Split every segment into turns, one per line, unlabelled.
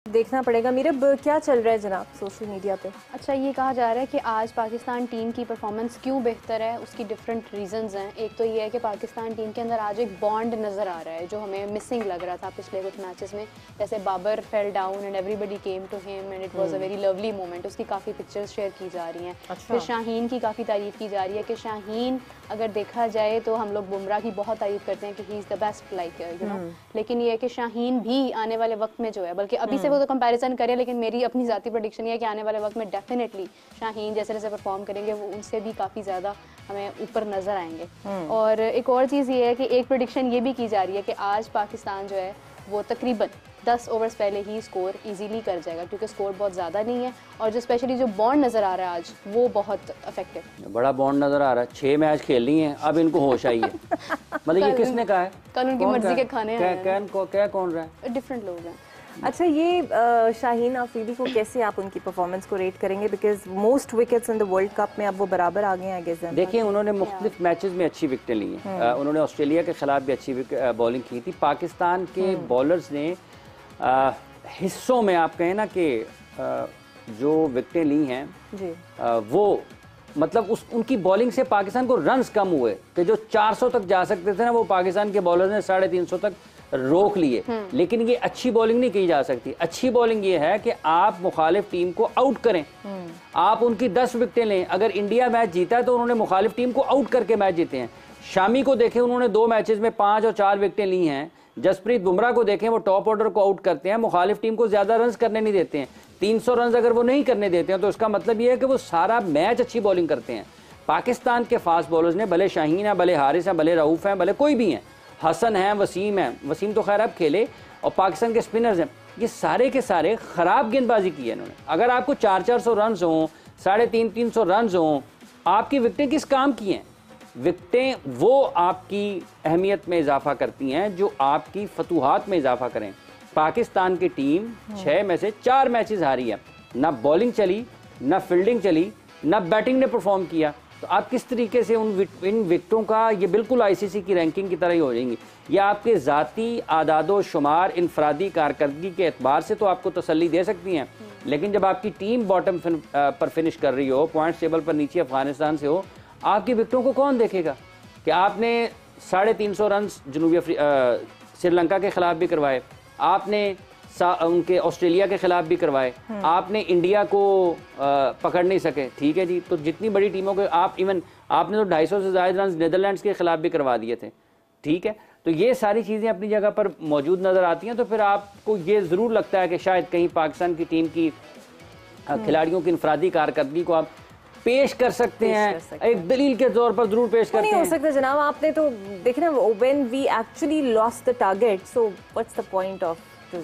देखना पड़ेगा। मीरब, क्या चल रहा है जनाब सोशल मीडिया पे?
अच्छा, ये कहा जा रहा है कि आज पाकिस्तान टीम की परफॉर्मेंस क्यों बेहतर है, उसकी डिफरेंट रीजंस हैं। एक तो ये है कि पाकिस्तान टीम के अंदर आज एक बॉन्ड नज़र आ रहा है जो हमें मिसिंग लग रहा था पिछले कुछ मैचेस में। जैसे Babar fell down and everybody came to him and it was a very lovely moment. उसकी काफ़ी पिक्चर्स शेयर की जा रही हैं।
अच्छा।
फिर शाहीन की काफ़ी तारीफ़ की जा रही है कि शाहीन, अगर देखा जाए तो हम लोग बुमराह की बहुत तारीफ़ करते हैं कि he is the best like you know, लेकिन ये है कि शाहीन भी आने वाले वक्त में जो है, बल्कि अभी से वो तो कंपैरिजन करें, लेकिन मेरी अपनी ज़ाती प्रेडिक्शन ये है कि आने वाले वक्त में डेफिनेटली शाहीन जैसे जैसे परफॉर्म करेंगे वो उनसे भी काफ़ी ज़्यादा हमें ऊपर नज़र आएंगे। और एक और चीज़ ये है कि एक प्रेडिक्शन ये भी की जा रही है कि आज पाकिस्तान जो है वो तकरीबन 10 ओवर्स पहले ही स्कोर इजीली कर जाएगा, क्योंकि स्कोर बहुत ज़्यादा नहीं है। और जो स्पेशली जो बॉन्ड नज़र आ रहा है आज, वो बहुत इफेक्टिव,
बड़ा बॉन्ड नज़र आ रहा है। 6 मैच खेल ली हैं, अब इनको होश आई है। मतलब ये किसने कहा है?
कल उनकी मर्जी के खाने
क्या कौन रहा है?
डिफरेंट लोग हैं।
अच्छा, ये शाहीन आफरीदी को कैसे आप उनकी परफॉर्मेंस को रेट करेंगे? Because most wickets in the world cup में अब वो बराबर आ गए हैं गेज़।
देखिए, उन्होंने मुख्तलिफ मैचेस में अच्छी विकेटें ली हैं। उन्होंने ऑस्ट्रेलिया के खिलाफ भी अच्छी बॉलिंग की थी। पाकिस्तान के बॉलर्स ने हिस्सों में, आप कहें ना कि जो विकेटें ली हैं
जी,
वो मतलब उनकी बॉलिंग से पाकिस्तान को रन्स कम हुए कि जो 400 तक जा सकते थे ना, वो पाकिस्तान के बॉलर ने 350 तक रोक लिए। लेकिन ये अच्छी बॉलिंग नहीं की जा सकती। अच्छी बॉलिंग ये है कि आप मुखालिफ टीम को आउट करें, आप उनकी 10 विकेटें लें। अगर इंडिया मैच जीता है तो उन्होंने मुखालिफ टीम को आउट करके मैच जीते हैं। शामी को देखें, उन्होंने 2 मैचेस में 5 और 4 विकेटें ली हैं। जसप्रीत बुमराह को देखें, वो टॉप ऑर्डर को आउट करते हैं, मुखालिफ टीम को ज्यादा रन करने नहीं देते हैं। 300 रन अगर वो नहीं करने देते हैं तो इसका मतलब ये है कि वो सारा मैच अच्छी बॉलिंग करते हैं। पाकिस्तान के फास्ट बॉलर्स ने, भले शाहीन है, भले हारिस है, भले रऊफ हैं, भले कोई भी हैं, हसन हैं, वसीम हैं, वसीम तो खैर अब खेले, और पाकिस्तान के स्पिनर्स हैं, ये सारे के सारे खराब गेंदबाजी की है इन्होंने। अगर आपको 400-400 रन हों, 350-300 रन हों, आपकी विकेटें किस काम की हैं? विकेटें वो आपकी अहमियत में इजाफा करती हैं जो आपकी फतूहात में इजाफा करें। पाकिस्तान की टीम 6 में से 4 मैचेस हारी है। ना बॉलिंग चली, ना फील्डिंग चली, ना बैटिंग ने परफॉर्म किया। तो आप किस तरीके से इन विकेटों का, ये बिल्कुल आईसीसी की रैंकिंग की तरह ही हो जाएंगी। या आपके ज़ाती आदादो शुमार, इनफरादी कारकर्दगी के एतबार से तो आपको तसल्ली दे सकती हैं, लेकिन जब आपकी टीम बॉटम पर फिनिश कर रही हो, पॉइंट्स टेबल पर नीचे अफगानिस्तान से हो, आपकी विकेटों को कौन देखेगा? कि आपने 350 रन श्रीलंका के खिलाफ भी करवाए, आपने उनके ऑस्ट्रेलिया के खिलाफ भी करवाए, आपने इंडिया को पकड़ नहीं सके। ठीक है जी, तो जितनी बड़ी टीमों के आप, इवन आपने तो 250 से ज़्यादा रन नेदरलैंड्स के खिलाफ भी करवा दिए थे। ठीक है, तो ये सारी चीज़ें अपनी जगह पर मौजूद नज़र आती हैं। तो फिर आपको ये ज़रूर लगता है कि शायद कहीं पाकिस्तान की टीम की खिलाड़ियों की इनफरादी कारकर्दगी को आप पेश कर सकते हैं, एक दलील के तौर पर जरूर पेश करते हैं।
नहीं हो सकता जनाब, आपने तो देखे ना, when we actually lost the target, so what's the point of.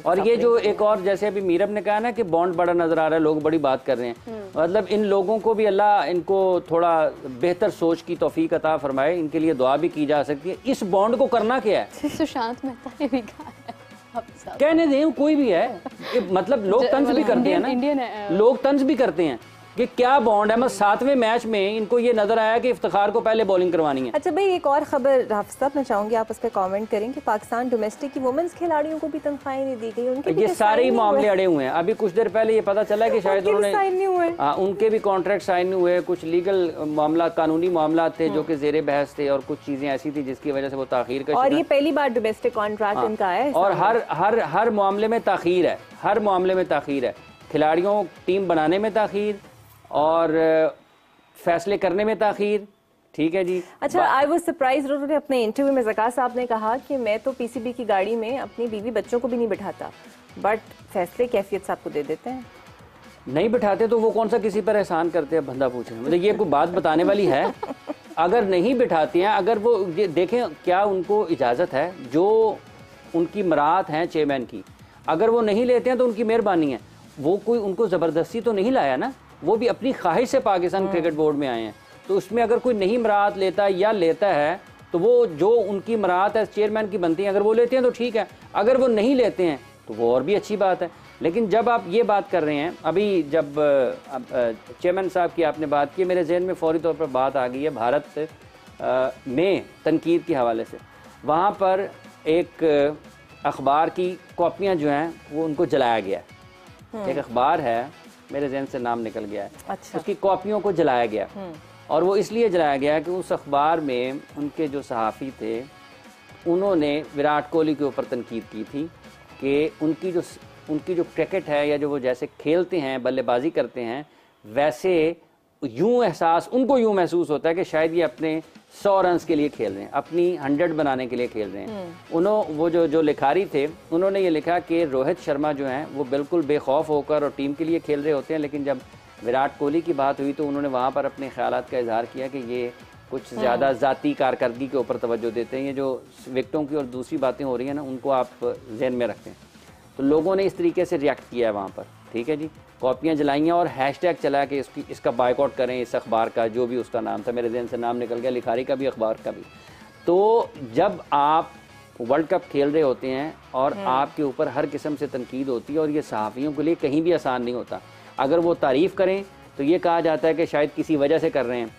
और ये जो एक और, जैसे अभी मीरब ने कहा ना कि बॉन्ड बड़ा नजर आ रहा है, लोग बड़ी बात कर रहे हैं, मतलब इन लोगों को भी अल्लाह इनको थोड़ा बेहतर सोच की तौफीक अता फरमाए। इनके लिए दुआ भी की जा सकती है। इस बॉन्ड को करना क्या है?
सुशांत मेहता ने भी कहा है,
कहने दें, कोई भी है, मतलब लोग तंज भी करते हैं ना, लोग तंज भी करते हैं कि क्या बॉन्ड है। मतलब 7वें मैच में इनको ये नजर आया कि इफ्तिखार को पहले बॉलिंग करवानी है।
अच्छा भाई, एक और खबर हाफिज साहब, मैं चाहूंगी आप उस पर कमेंट करें कि पाकिस्तान डोमेस्टिक की वुमेन्स खिलाड़ियों को भी तनख्वाहें नहीं दी गई। उनके
ये सारे ही मामले अड़े हुए हैं। अभी कुछ देर पहले ये पता चला कि शायद उन्होंने, उनके भी कॉन्ट्रैक्ट साइन नहीं हुए। कुछ लीगल मामला, कानूनी मामला थे जो कि जेरे बहस थे, और कुछ चीजें ऐसी थी जिसकी वजह से वो ताखीर का, और
ये पहली बार डोमेस्टिक कॉन्ट्रैक्ट इनका है। और
हर मामले में ताखीर है, हर मामले में ताखीर है। खिलाड़ियों टीम बनाने में ताखीर और फैसले करने में ताखीर। ठीक है जी।
अच्छा, आई वाज सरप्राइज्ड, उन्होंने अपने इंटरव्यू में ज़का साहब ने कहा कि मैं तो पीसीबी की गाड़ी में अपनी बीवी बच्चों को भी नहीं बिठाता, बट फैसले कैफियत साहब को दे देते हैं।
नहीं बिठाते तो वो कौन सा किसी पर एहसान करते हैं, बंदा पूछे। मतलब ये कोई बात बताने वाली है? अगर नहीं बिठाते हैं, अगर वो देखें क्या उनको इजाज़त है, जो उनकी मराहत हैं चेयरमैन की, अगर वो नहीं लेते हैं तो उनकी मेहरबानी है। वो कोई उनको ज़बरदस्ती तो नहीं लाया ना, वो भी अपनी ख्वाहिश से पाकिस्तान क्रिकेट बोर्ड में आए हैं। तो उसमें अगर कोई नहीं मराहत लेता या लेता है तो वो जो उनकी मराहत है चेयरमैन की बनती है, अगर वो लेते हैं तो ठीक है, अगर वो नहीं लेते हैं तो वो और भी अच्छी बात है। लेकिन जब आप ये बात कर रहे हैं, अभी जब चेयरमैन साहब की आपने बात की, मेरे जहन में फौरी तौर पर बात आ गई है भारत में तनकीद के हवाले से। वहाँ पर एक अखबार की कॉपियाँ जो हैं वो उनको जलाया गया। एक अखबार है, मेरे जहन से नाम निकल गया है,
अच्छा।
उसकी कॉपियों को जलाया गया। और वो इसलिए जलाया गया कि उस अखबार में उनके जो सहाफ़ी थे उन्होंने विराट कोहली के ऊपर तनकीद की थी कि उनकी जो क्रिकेट है या जो वो जैसे खेलते हैं, बल्लेबाजी करते हैं, वैसे उनको यूं महसूस होता है कि शायद ये अपने 100 रन के लिए खेल रहे हैं, अपनी 100 बनाने के लिए खेल रहे हैं। वो जो लिखारी थे उन्होंने ये लिखा कि रोहित शर्मा जो हैं वो बिल्कुल बेखौफ होकर और टीम के लिए खेल रहे होते हैं, लेकिन जब विराट कोहली की बात हुई तो उन्होंने वहाँ पर अपने ख्यालात का इजहार किया कि ये कुछ ज़्यादा ज़ाती कारकर्दगी के ऊपर तवज्जो देते हैं। ये जो विकेटों की और दूसरी बातें हो रही हैं ना, उनको आप जहन में रखते हैं। तो लोगों ने इस तरीके से रिएक्ट किया है वहाँ पर, ठीक है जी, कॉपियाँ जलाई हैं और हैशटैग चलाया कि इसका बायकॉट करें, इस अखबार का, जो भी उसका नाम था, मेरे जहन से नाम निकल गया, लिखारी का भी, अखबार का भी। तो जब आप वर्ल्ड कप खेल रहे होते हैं और आपके ऊपर हर किस्म से तनकीद होती है, और ये सहाफ़ियों के लिए कहीं भी आसान नहीं होता। अगर वो तारीफ़ करें तो ये कहा जाता है कि शायद किसी वजह से कर रहे हैं,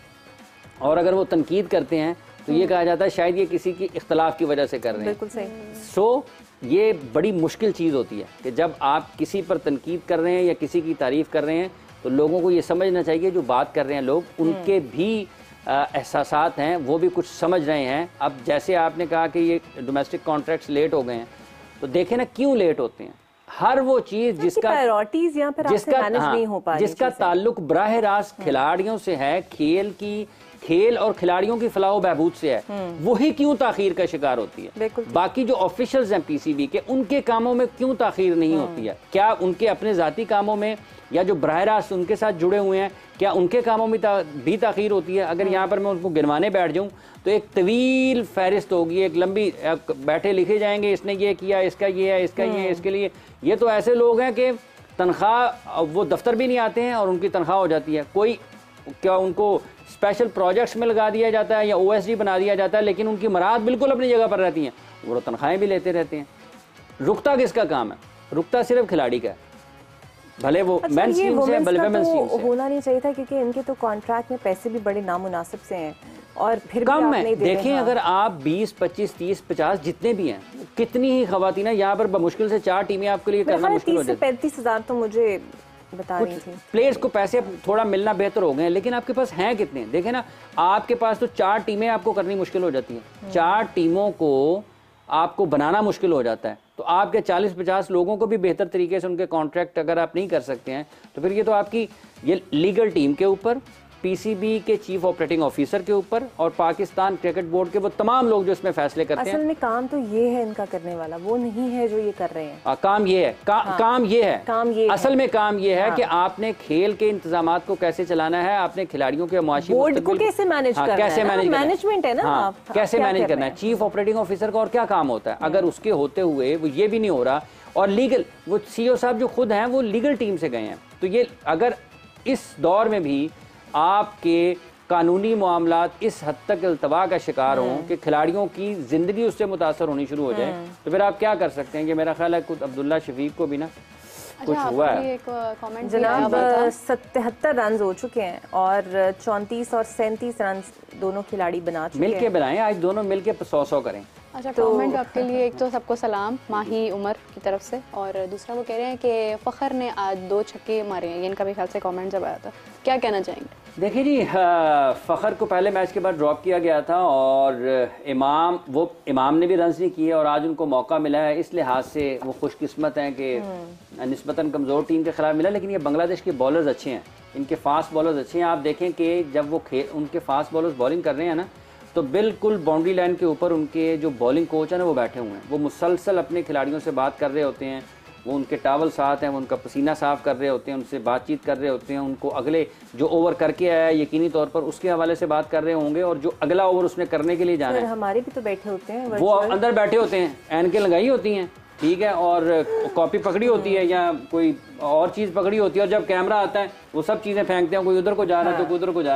और अगर वो तनकीद करते हैं तो ये कहा जाता है शायद ये किसी की इख्तलाफ की वजह से कर रहे हैं।
बिल्कुल सही।
सो ये बड़ी मुश्किल चीज़ होती है कि जब आप किसी पर तनकीद कर रहे हैं या किसी की तारीफ़ कर रहे हैं तो लोगों को ये समझना चाहिए जो बात कर रहे हैं लोग, उनके भी एहसासात हैं, वो भी कुछ समझ रहे हैं। अब जैसे आपने कहा कि ये डोमेस्टिक कॉन्ट्रैक्ट्स लेट हो गए हैं, तो देखें ना क्यों लेट होते हैं। हर वो चीज़ जिसका
प्रायोरिटीज यहाँ पर मैनेज नहीं हो पा रही,
जिसका ताल्लुक बराह रास्त खिलाड़ियों से है, खेल और खिलाड़ियों की फलाह बहबूद से है, वही क्यों ताखीर का शिकार होती है। बाकी जो ऑफिशियल्स हैं पीसीबी के, उनके कामों में क्यों ताखीर नहीं होती है? क्या उनके अपने जाती कामों में या जो बराह रास्त उनके साथ जुड़े हुए हैं, क्या उनके कामों में भी ताखीर होती है? अगर यहाँ पर मैं उनको गिनवाने बैठ जाऊँ तो एक तवील फहरिस्त होगी, एक लंबी, बैठे लिखे जाएंगे, इसने ये किया, इसका ये है, इसका ये है, इसके लिए। ये तो ऐसे लोग हैं कि तनख्वाह, वो दफ्तर भी नहीं आते हैं और उनकी तनख्वाह हो जाती है। कोई क्या उनको स्पेशल प्रोजेक्ट्स में लगा दिया जाता है या ओएसडी बना दिया जाता है, लेकिन उनकी मराद बिल्कुल अपनी जगह पर रहती हैं, वो तनख्वाहें भी लेते रहते हैं। रुकता किसका काम है? रुकता सिर्फ खिलाड़ी का है, भले वो मेंस टीम से, भले वुमेन्स टीम से।
होना नहीं चाहिए था, क्योंकि इनके तो कॉन्ट्रैक्ट में पैसे भी बड़े नामुनासिब से हैं और फिर
कम है। देखें, अगर आप 20, 25, 30, 50 जितने भी हैं, कितनी ही खवातीन है यहाँ पर, मुश्किल से 4 टीमें आपके लिए करना मुश्किल हो जाती है।
35,000 तो मुझे बता रही थी।
प्लेयर्स को पैसे थोड़ा मिलना बेहतर हो गए, लेकिन आपके पास हैं कितने? देखें ना, आपके पास तो 4 टीमें आपको करनी मुश्किल हो जाती है। 4 टीमों को आपको बनाना मुश्किल हो जाता है। तो आपके 40-50 लोगों को भी बेहतर तरीके से उनके कॉन्ट्रैक्ट अगर आप नहीं कर सकते हैं, तो फिर ये तो आपकी ये लीगल टीम के ऊपर, पीसीबी के चीफ ऑपरेटिंग ऑफिसर के ऊपर और पाकिस्तान क्रिकेट बोर्ड के वो तमाम लोग जो इसमें फैसले करते हैं।
असल में काम तो ये है इनका करने वाला, वो नहीं है जो ये कर रहे हैं।
काम ये है, काम ये है, असल में काम ये है कि आपने खेल के इंतजामात को कैसे चलाना है, आपने खिलाड़ियों के मुआशी
बोर्ड को कैसे मैनेज करना है,
कैसे
मैनेजमेंट है ना,
कैसे मैनेज करना है। चीफ ऑपरेटिंग ऑफिसर का और क्या काम होता है? अगर उसके होते हुए वो ये भी नहीं हो रहा, और लीगल, वो सीईओ साहब जो खुद हैं वो लीगल टीम से गए हैं, तो ये अगर इस दौर में भी आपके कानूनी मामलात इस हद तक अल्तवा का शिकार हों कि खिलाड़ियों की जिंदगी उससे मुतासर होनी शुरू हो जाए, तो फिर आप क्या कर सकते हैं? कि मेरा ख्याल है खुद अब्दुल्ला शफीक को भी ना कुछ हुआ है।
जनाब 77 रन हो चुके हैं और 34 और 37 रन दोनों खिलाड़ी बना चुके हैं।
मिलके बनाएं, आज दोनों मिलके 100-100 करें।
अच्छा, कमेंट आपके लिए एक तो सबको सलाम माही उमर की तरफ से, और दूसरा वो कह रहे हैं कि फ़खर ने आज 2 छक्के मारे हैं। ये इनका भी ख्याल से कमेंट जब आया था, क्या कहना चाहेंगे?
देखिए जी, फ़खर को पहले मैच के बाद ड्रॉप किया गया था और इमाम ने भी रन्स नहीं किए, और आज उनको मौका मिला है, इस लिहाज से वो खुशकिस्मत हैं कि निस्बतन कमज़ोर टीम के खिलाफ मिला। लेकिन ये बांग्लादेश के बॉलर्स अच्छे हैं, इनके फास्ट बॉलर्स अच्छे हैं। आप देखें कि जब वो उनके फास्ट बॉलर्स बॉलिंग कर रहे हैं ना, तो बिल्कुल बाउंड्री लाइन के ऊपर उनके जो बॉलिंग कोच है ना वो बैठे हुए हैं, वो मुसलसल अपने खिलाड़ियों से बात कर रहे होते हैं, वो उनके टावल साथ हैं, वो उनका पसीना साफ कर रहे होते हैं, उनसे बातचीत कर रहे होते हैं, उनको अगले जो ओवर करके आया है यकीनी तौर पर उसके हवाले से बात कर रहे होंगे, और जो अगला ओवर उसने करने के लिए जाना है।
हमारे भी तो बैठे होते हैं,
वो अंदर बैठे होते हैं, एनके लगाई होती हैं, ठीक है, और कॉपी पकड़ी होती है या कोई और चीज़ पकड़ी होती है, और जब कैमरा आता है वो सब चीज़ें फेंकते हैं, कोई उधर को जा रहा है तो कोई उधर को जा रहा है।